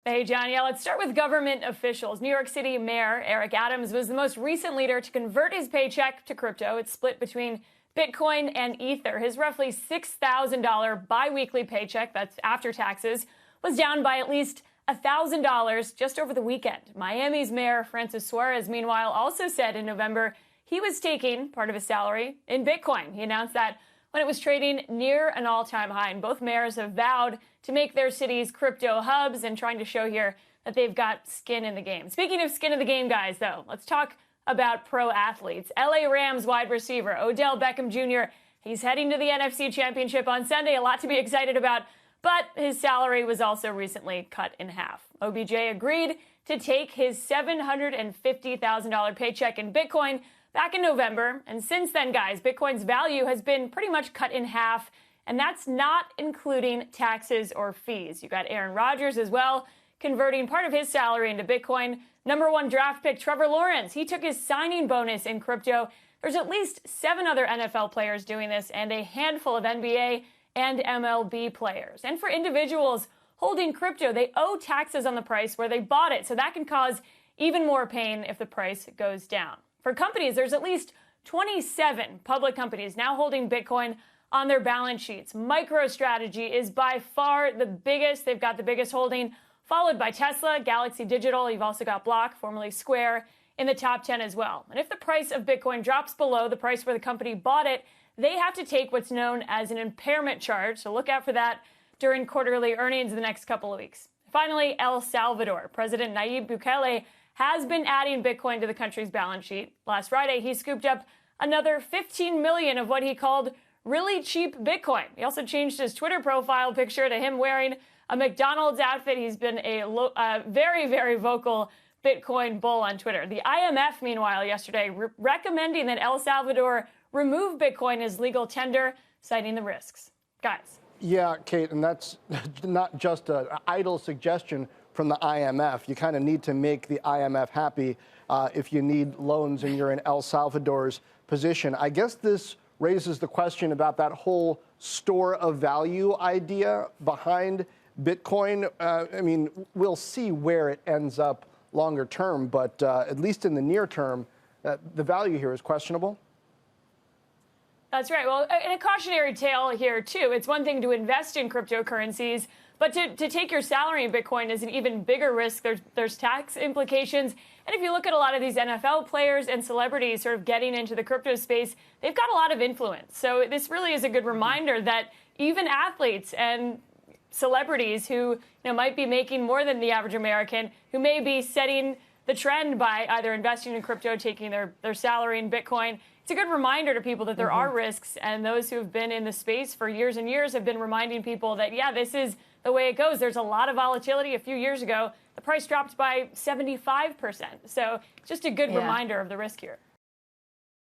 Hey, John. Yeah, let's start with government officials. New York City Mayor Eric Adams was the most recent leader to convert his paycheck to crypto. It's split between Bitcoin and Ether. His roughly $6,000 biweekly paycheck, that's after taxes, was down by at least $1,000 just over the weekend. Miami's Mayor Francis Suarez, meanwhile, also said in November he was taking part of his salary in Bitcoin. He announced that when it was trading near an all-time high. And both mayors have vowed to make their cities crypto hubs and trying to show here that they've got skin in the game. Speaking of skin in the game, guys, though, let's talk about pro athletes. LA Rams wide receiver Odell Beckham Jr., he's heading to the NFC Championship on Sunday. A lot to be excited about, but his salary was also recently cut in half. OBJ agreed to take his $750,000 paycheck in Bitcoin back in November. And since then, guys, Bitcoin's value has been pretty much cut in half. And that's not including taxes or fees. You got Aaron Rodgers as well, converting part of his salary into Bitcoin. #1 draft pick Trevor Lawrence, he took his signing bonus in crypto. There's at least 7 other NFL players doing this and a handful of NBA and MLB players. And for individuals holding crypto, they owe taxes on the price where they bought it. So that can cause even more pain if the price goes down. For companies, there's at least 27 public companies now holding Bitcoin on their balance sheets. MicroStrategy is by far the biggest. They've got the biggest holding, followed by Tesla, Galaxy Digital. You've also got Block, formerly Square, in the top 10 as well. And if the price of Bitcoin drops below the price where the company bought it, they have to take what's known as an impairment charge. So look out for that during quarterly earnings in the next couple of weeks. Finally, El Salvador. President Nayib Bukele has been adding Bitcoin to the country's balance sheet. Last Friday, he scooped up another 15 million of what he called really cheap Bitcoin. He also changed his Twitter profile picture to him wearing a McDonald's outfit. He's been a very, very vocal Bitcoin bull on Twitter. The IMF, meanwhile, yesterday recommending that El Salvador remove Bitcoin as legal tender, citing the risks. Guys. Yeah, Kate, and that's not just an idle suggestion from the IMF. You kind of need to make the IMF happy if you need loans and you're in El Salvador's position. I guess this raises the question about that whole store of value idea behind Bitcoin. I mean, we'll see where it ends up longer term, but at least in the near term, the value here is questionable. That's right. Well, and a cautionary tale here, too. It's one thing to invest in cryptocurrencies, but to take your salary in Bitcoin is an even bigger risk. There's tax implications. And if you look at a lot of these NFL players and celebrities sort of getting into the crypto space, they've got a lot of influence. So this really is a good reminder that even athletes and celebrities who might be making more than the average American, who may be setting the trend by either investing in crypto, taking their salary in Bitcoin, it's a good reminder to people that there are risks, and those who have been in the space for years and years have been reminding people that, yeah, this is the way it goes. There's a lot of volatility. A few years ago, the price dropped by 75%. So just a good reminder of the risk here.